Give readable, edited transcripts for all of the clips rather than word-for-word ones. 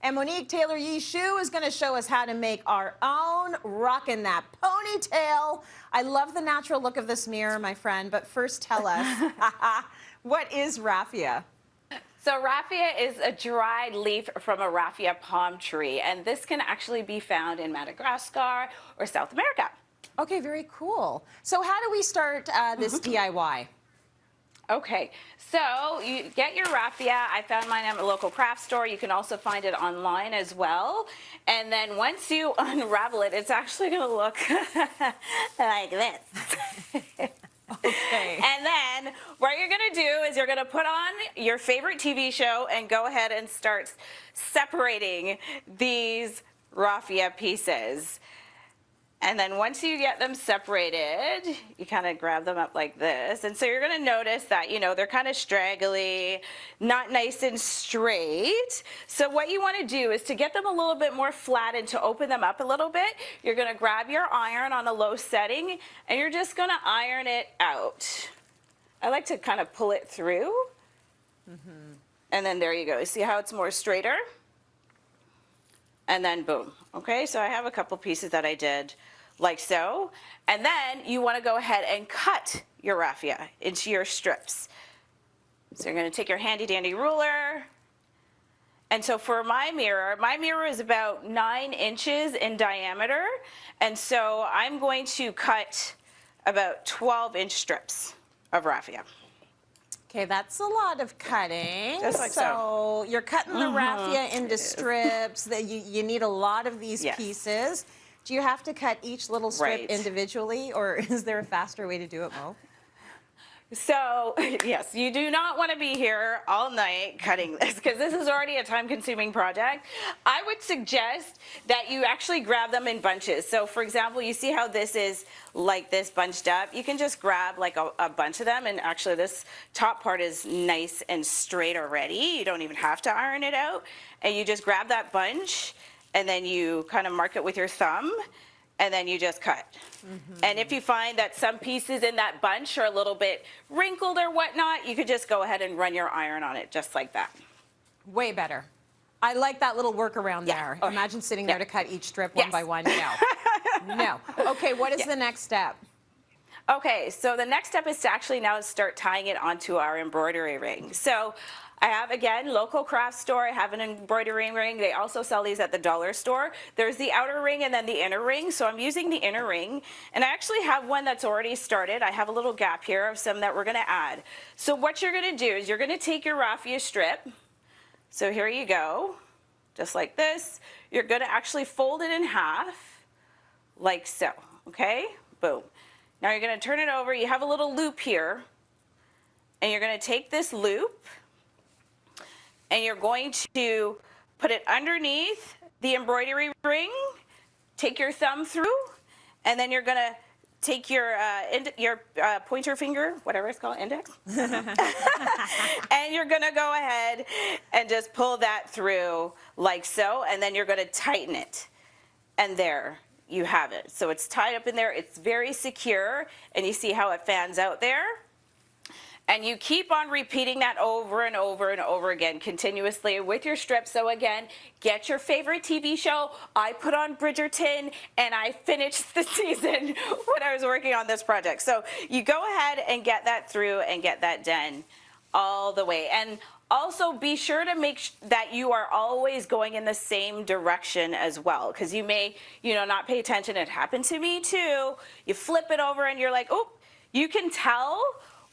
And Monique Taylor Yee Shui is going to show us how to make our own rockin' that ponytail. I love the natural look of this mirror, my friend, but first tell us, what is raffia? So raffia is a dried leaf from a raffia palm tree, and this can actually be found in Madagascar or South America. Okay, very cool. So how do we start this DIY? Okay, so you get your raffia. I found mine at a local craft store. You can also find it online as well. And then once you unravel it, it's actually going to look like this. Okay. And then what you're going to do is you're going to put on your favorite TV show and go ahead and start separating these raffia pieces. And then once you get them separated, you kind of grab them up like this. And so you're going to notice that, you know, they're kind of straggly, not nice and straight. So what you want to do is to get them a little bit more flat and to open them up a little bit, you're going to grab your iron on a low setting and you're just going to iron it out. I like to kind of pull it through. And then there you go. You see how it's more straighter? And then boom. Okay, so I have a couple pieces that I did like so. And then you want to go ahead and cut your raffia into your strips. So you're going to take your handy dandy ruler. And so for my mirror is about 9 inches in diameter. And so I'm going to cut about 12-inch strips of raffia. Okay, that's a lot of cutting. Just like so. You're cutting the raffia into strips. That you need a lot of these pieces. Do you have to cut each little strip individually, or is there a faster way to do it, Mo? So, yes, you do not want to be here all night cutting this because this is already a time-consuming project. I would suggest that you actually grab them in bunches. So, for example, you see how this is like this bunched up? You can just grab like a bunch of them, and actually this top part is nice and straight already. You don't even have to iron it out. And you just grab that bunch, and then you kind of mark it with your thumb, and then you just cut. And if you find that some pieces in that bunch are a little bit wrinkled or whatnot, you could just go ahead and run your iron on it just like that. Way better. I like that little workaround there. Okay. Imagine sitting there to cut each strip one by one. No. No. Okay, what is the next step? Okay, so the next step is to actually now start tying it onto our embroidery ring. So I have, again, local craft store. I have an embroidery ring. They also sell these at the dollar store. There's the outer ring and then the inner ring. So I'm using the inner ring. And I actually have one that's already started. I have a little gap here of some that we're going to add. So what you're going to do is you're going to take your raffia strip. So here you go, just like this. You're going to actually fold it in half, like so. Okay? Boom. Now you're going to turn it over. You have a little loop here. And you're going to take this loop, and you're going to put it underneath the embroidery ring, take your thumb through, and then you're going to take your pointer finger, whatever it's called, index, and you're going to go ahead and just pull that through like so, and then you're going to tighten it. And there you have it. So it's tied up in there. It's very secure, and you see how it fans out there. And you keep on repeating that over and over and over again continuously with your strips. So again, get your favorite TV show. I put on Bridgerton and I finished the season when I was working on this project. So you go ahead and get that through and get that done all the way. And also be sure to make that you are always going in the same direction as well, because you may, not pay attention. It happened to me too. You flip it over and you're like, oh, you can tell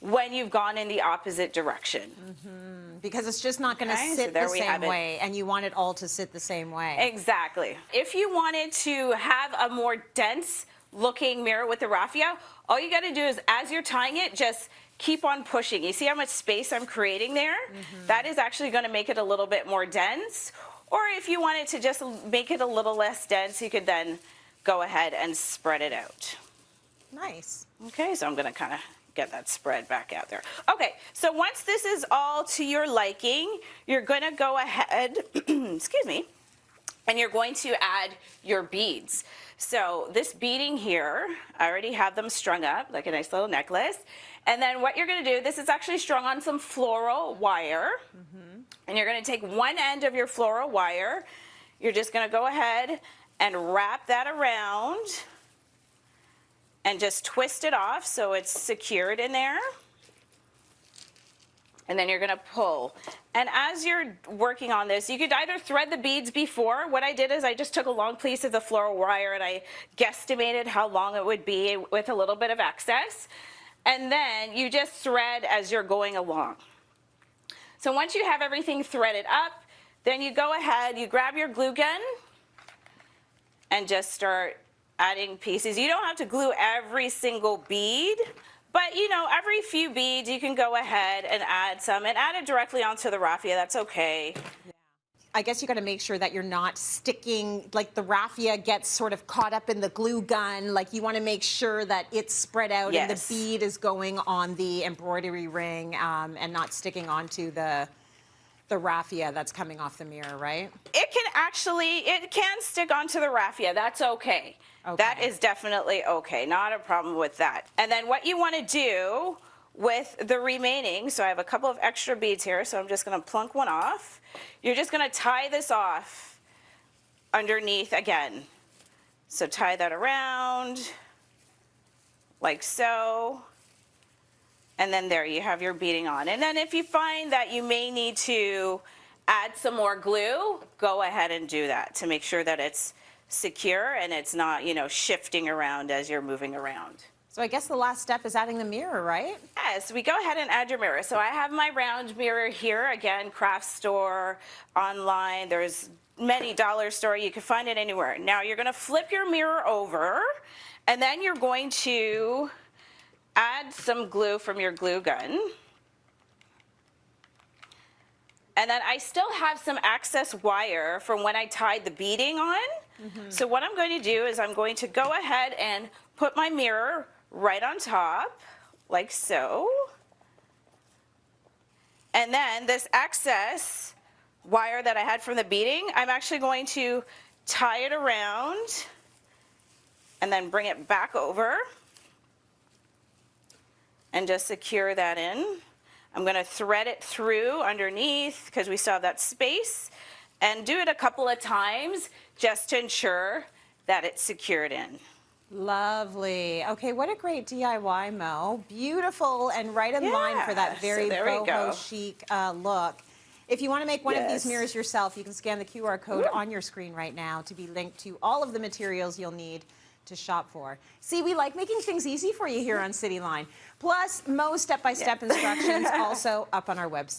when you've gone in the opposite direction. Because it's just not going to sit the same way, and you want it all to sit the same way. Exactly. If you wanted to have a more dense looking mirror with the raffia, all you got to do is, as you're tying it, just keep on pushing. You see how much space I'm creating there? That is actually going to make it a little bit more dense. Or if you wanted to just make it a little less dense, you could then go ahead and spread it out. Nice. Okay, so I'm going to kind of get that spread back out there. Okay, so once this is all to your liking, you're going to go ahead, excuse me, and you're going to add your beads. So this beading here, I already have them strung up like a nice little necklace, And then what you're going to do, this is actually strung on some floral wire. And you're going to take one end of your floral wire. You're just going to go ahead and wrap that around and just twist it off so it's secured in there. And then you're going to pull. And as you're working on this, you could either thread the beads before. What I did is I just took a long piece of the floral wire and I guesstimated how long it would be with a little bit of excess. And then you just thread as you're going along. So once you have everything threaded up, then you go ahead, you grab your glue gun and just start adding pieces. You don't have to glue every single bead, but you know, every few beads you can go ahead and add some and add it directly onto the raffia. That's okay. I guess you got to make sure that you're not sticking, like the raffia gets sort of caught up in the glue gun. Like you want to make sure that it's spread out and the bead is going on the embroidery ring and not sticking onto the raffia that's coming off the mirror, right? It can stick onto the raffia. That's okay. That is definitely okay. Not a problem with that. And then what you want to do with the remaining, so I have a couple of extra beads here, so I'm just going to plunk one off. You're just going to tie this off underneath again. So tie that around like so. And then there you have your beading on. And then if you find that you may need to add some more glue, go ahead and do that to make sure that it's secure and it's not, you know, shifting around as you're moving around. So I guess the last step is adding the mirror, right? Yes, we go ahead and add your mirror. So I have my round mirror here, again, craft store, online, there's many dollar store, you can find it anywhere. Now you're gonna flip your mirror over and then you're going to add some glue from your glue gun. And then I still have some excess wire from when I tied the beading on. So what I'm going to do is I'm going to go ahead and put my mirror right on top, like so. And then this excess wire that I had from the beading, I'm actually going to tie it around and then bring it back over and just secure that in. I'm going to thread it through underneath because we still have that space and do it a couple of times just to ensure that it's secured in. Lovely. Okay, what a great DIY, Mo. Beautiful and right in line for that very boho chic look. If you want to make one of these mirrors yourself, you can scan the QR code on your screen right now to be linked to all of the materials you'll need to shop for. See, we like making things easy for you here on Cityline. Plus, Mo's step-by-step instructions also up on our website.